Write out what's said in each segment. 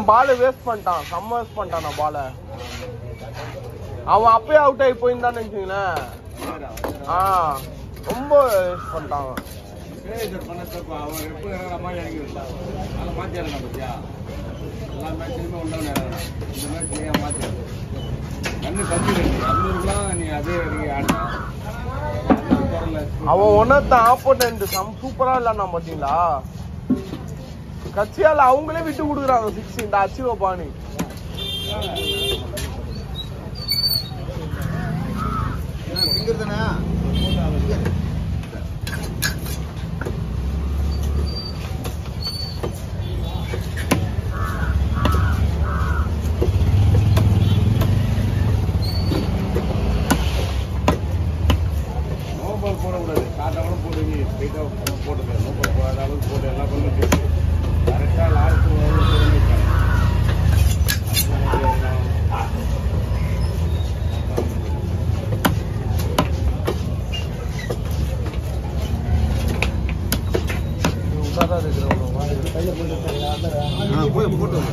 Ball waste பண்ணிட்டான், செம்ம waste பண்ணிட்டான் பால. அவன் அப்பயே அவுட் ஆகி போயிருந்தான்னு நினைச்சீங்களேன். ரொம்ப வேஸ்ட் பண்ணிட்டான். கண்ணு கஞ்சி 200 நீ அதே அவன் ஒன்னத்த ஆப்போனன்ட் சூப்பரா இல்லன்னா பாத்தீங்களா கட்சியால அவங்களே விட்டு கொடுக்குறாங்க 6 இந்த அச்சிவ பாணி போடக்கூடாது காட்டாமல் போடுவீங்க ஸ்ட்ரைட்டாக போட்டுக்க நோக்கம் போடாத அளவுக்கு போட்டு எல்லாம் பண்ணி கரெக்டாக லாஸ்ட் போட்டு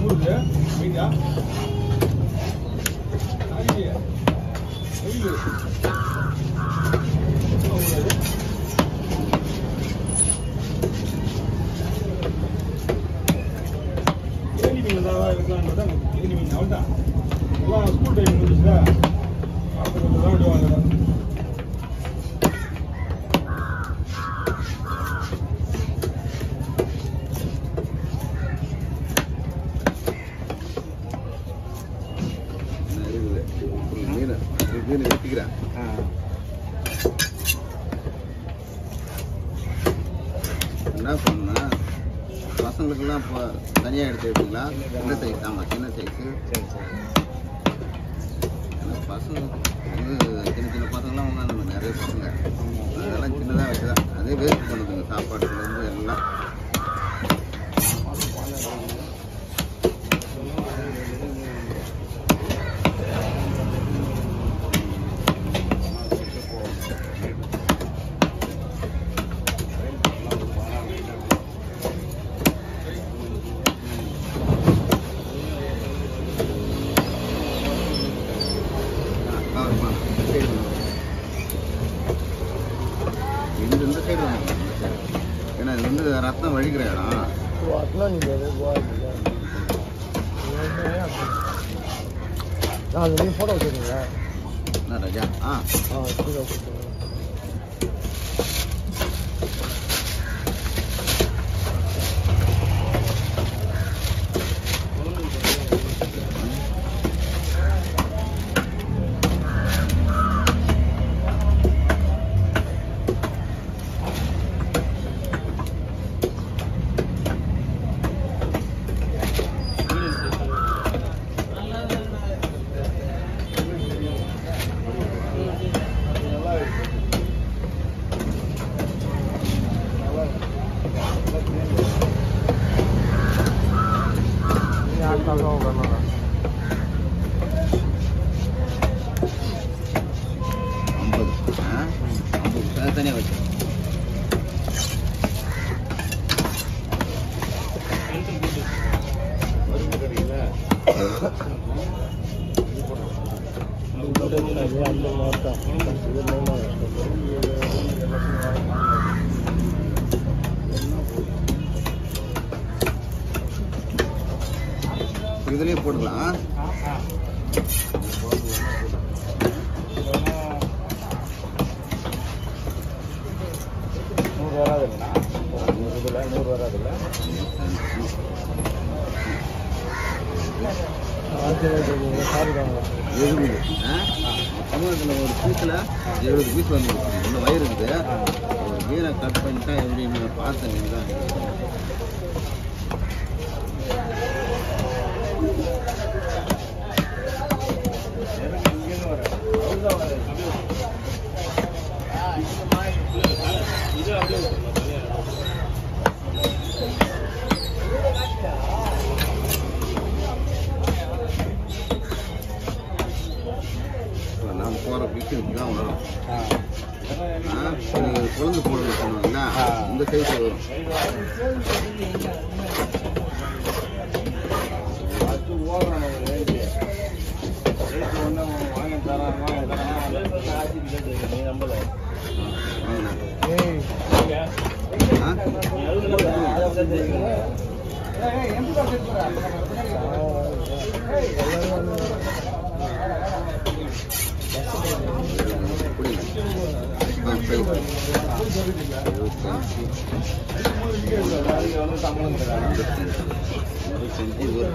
ஸ்கூல் டைம் முடிச்சுட்டா அப்போ கொஞ்சம் தான் விடுவாங்க மீன் வெட்டிக்கிறேன் என்ன பண்ணா பசங்களுக்கெல்லாம் இப்போ தனியாக எடுத்து வைப்பீங்களா சின்ன சைஸ் ஆமாம் சின்ன சைஸு பசங்க வந்து சின்ன சின்ன பசங்களாம் உட்காந்து நிறைய பசங்க அதெல்லாம் சின்னதாக வச்சுதான் அதே வேஸ்ட் பண்ணுதுங்க சாப்பாட்டுலேருந்து எல்லாம் இந்த சைடு வாங்க ஏன்னா இது வந்து ரத்தம் வழிக்கிற இடம் போட்டோ வச்சுருக்கீங்களா என்ன ராஜா தனியாக வச்சு இதுலயே போடலாம் தமிழகத்தில் ஒரு பீஸில் 70 பீஸ் வந்துருக்கு இந்த வயிறு இருக்குது ஒரு மீனை கட் பண்ணிட்டா எப்படின்னு பார்த்த மீன் தான் நான் போகிற பிக்சருக்கு தான் வரும் நீங்கள் குழந்தை போடுறது சொன்னாங்கன்னா இந்த சைஸில் வரும் 75 ஒரு